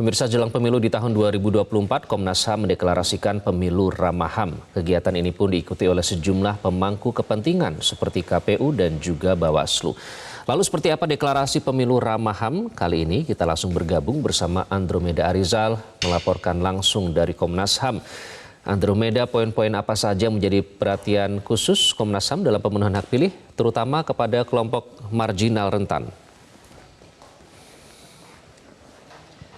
Pemirsa, jelang pemilu di tahun 2024, Komnas HAM mendeklarasikan pemilu ramah HAM. Kegiatan ini pun diikuti oleh sejumlah pemangku kepentingan seperti KPU dan juga Bawaslu. Lalu seperti apa deklarasi pemilu ramah HAM? Kali ini kita langsung bergabung bersama Andromeda Arizal melaporkan langsung dari Komnas HAM. Andromeda, poin-poin apa saja menjadi perhatian khusus Komnas HAM dalam pemenuhan hak pilih, terutama kepada kelompok marginal rentan?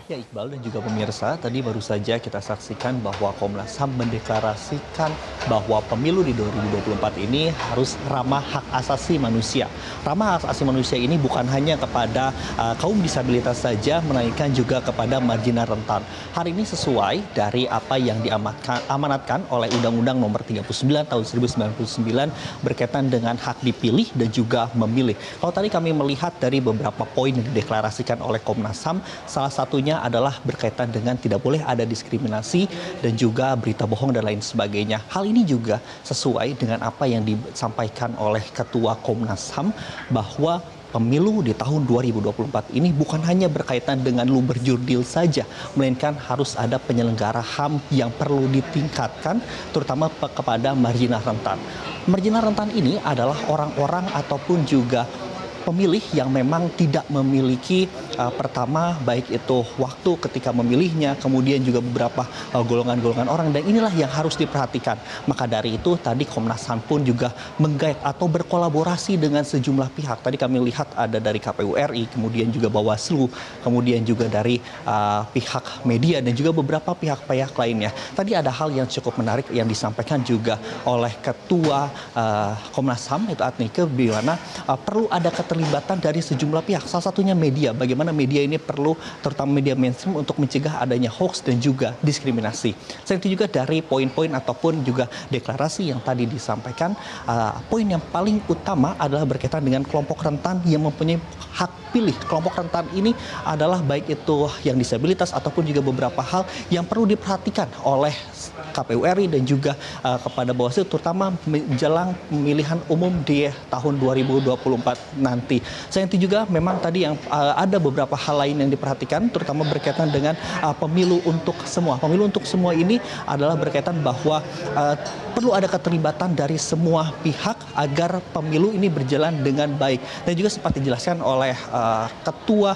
Ya, Iqbal dan juga pemirsa, tadi baru saja kita saksikan bahwa Komnas HAM mendeklarasikan bahwa pemilu di 2024 ini harus ramah hak asasi manusia. Ramah hak asasi manusia ini bukan hanya kepada kaum disabilitas saja, melainkan juga kepada marginal rentan. Hal ini sesuai dari apa yang diamanatkan oleh Undang-Undang Nomor 39 Tahun 1999 berkaitan dengan hak dipilih dan juga memilih. Kalau tadi kami melihat dari beberapa poin yang dideklarasikan oleh Komnas HAM, salah satunya adalah berkaitan dengan tidak boleh ada diskriminasi dan juga berita bohong dan lain sebagainya. Hal ini juga sesuai dengan apa yang disampaikan oleh Ketua Komnas HAM bahwa pemilu di tahun 2024 ini bukan hanya berkaitan dengan luber jurdil saja, melainkan harus ada penyelenggara HAM yang perlu ditingkatkan, terutama kepada marginal rentan. Marginal rentan ini adalah orang-orang ataupun juga pemilih yang memang tidak memiliki pertama baik itu waktu ketika memilihnya, kemudian juga beberapa golongan-golongan orang, dan inilah yang harus diperhatikan. Maka dari itu tadi Komnas HAM pun juga menggait atau berkolaborasi dengan sejumlah pihak. Tadi kami lihat ada dari KPU RI, kemudian juga Bawaslu, kemudian juga dari pihak media dan juga beberapa pihak-pihak lainnya. Tadi ada hal yang cukup menarik yang disampaikan juga oleh Ketua Komnas HAM itu Adnike, di mana perlu ada keterlibatan dari sejumlah pihak, salah satunya media. Bagaimana media ini perlu, terutama media mainstream, untuk mencegah adanya hoax dan juga diskriminasi. Selain itu juga dari poin-poin ataupun juga deklarasi yang tadi disampaikan, poin yang paling utama adalah berkaitan dengan kelompok rentan yang mempunyai hak pilih. Kelompok rentan ini adalah baik itu yang disabilitas ataupun juga beberapa hal yang perlu diperhatikan oleh KPU RI dan juga kepada Bawaslu, terutama menjelang pemilihan umum di tahun 2024 nanti. Selain itu juga memang tadi yang ada beberapa hal lain yang diperhatikan, terutama berkaitan dengan pemilu untuk semua. Pemilu untuk semua ini adalah berkaitan bahwa perlu ada keterlibatan dari semua pihak agar pemilu ini berjalan dengan baik. Dan juga sempat dijelaskan oleh Ketua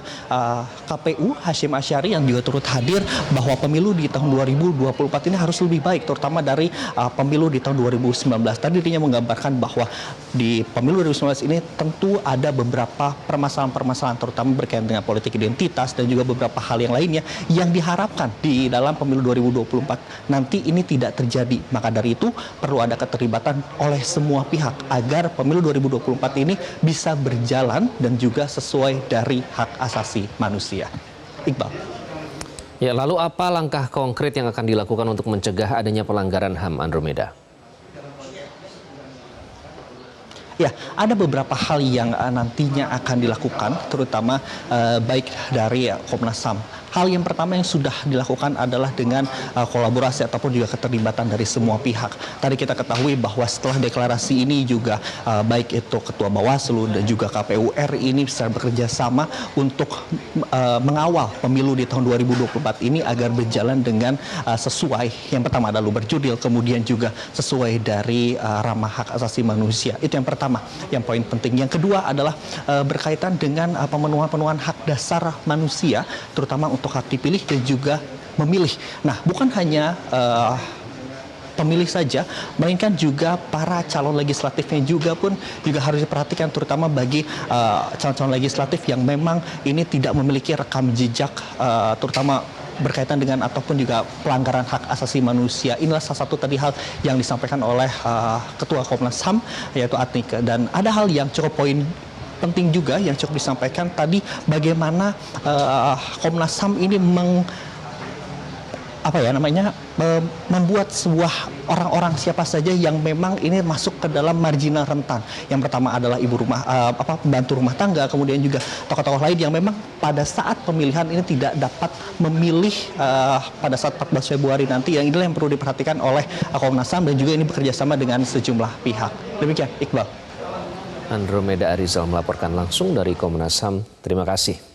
KPU Hashim Asyari yang juga turut hadir bahwa pemilu di tahun 2024 ini harus lebih baik, terutama dari pemilu di tahun 2019. Tadi dirinya menggambarkan bahwa di pemilu 2019 ini tentu ada beberapa permasalahan-permasalahan, terutama berkaitan dengan politik identitas dan juga beberapa hal yang lainnya yang diharapkan di dalam pemilu 2024 nanti ini tidak terjadi. Maka dari itu perlu ada keterlibatan oleh semua pihak agar pemilu 2024 ini bisa berjalan dan juga sesuai dari hak asasi manusia. Iqbal. Ya, lalu apa langkah konkret yang akan dilakukan untuk mencegah adanya pelanggaran HAM, Andromeda? Ya, ada beberapa hal yang nantinya akan dilakukan, terutama baik dari Komnas HAM. Hal yang pertama yang sudah dilakukan adalah dengan kolaborasi ataupun juga keterlibatan dari semua pihak. Tadi kita ketahui bahwa setelah deklarasi ini juga baik itu Ketua Bawaslu dan juga KPU RI ini bisa bekerja sama untuk mengawal pemilu di tahun 2024 ini agar berjalan dengan sesuai. Yang pertama adalah luber jurdil, kemudian juga sesuai dari ramah hak asasi manusia. Itu yang pertama, yang poin penting. Yang kedua adalah berkaitan dengan pemenuhan hak dasar manusia, terutama untuk hak dipilih dan juga memilih. Nah, bukan hanya pemilih saja, melainkan juga para calon legislatifnya juga harus diperhatikan, terutama bagi calon-calon legislatif yang memang ini tidak memiliki rekam jejak, terutama berkaitan dengan ataupun juga pelanggaran hak asasi manusia. Inilah salah satu tadi hal yang disampaikan oleh Ketua Komnas HAM, yaitu Adnike. Dan ada hal yang cukup poin penting juga yang cukup disampaikan tadi, bagaimana Komnas HAM ini membuat sebuah orang-orang siapa saja yang memang ini masuk ke dalam marginal rentan. Yang pertama adalah pembantu rumah tangga, kemudian juga tokoh-tokoh lain yang memang pada saat pemilihan ini tidak dapat memilih pada saat 14 Februari nanti. Yang inilah yang perlu diperhatikan oleh Komnas HAM dan juga ini bekerjasama dengan sejumlah pihak. Demikian, Iqbal. Andromeda Arizal melaporkan langsung dari Komnas HAM. Terima kasih.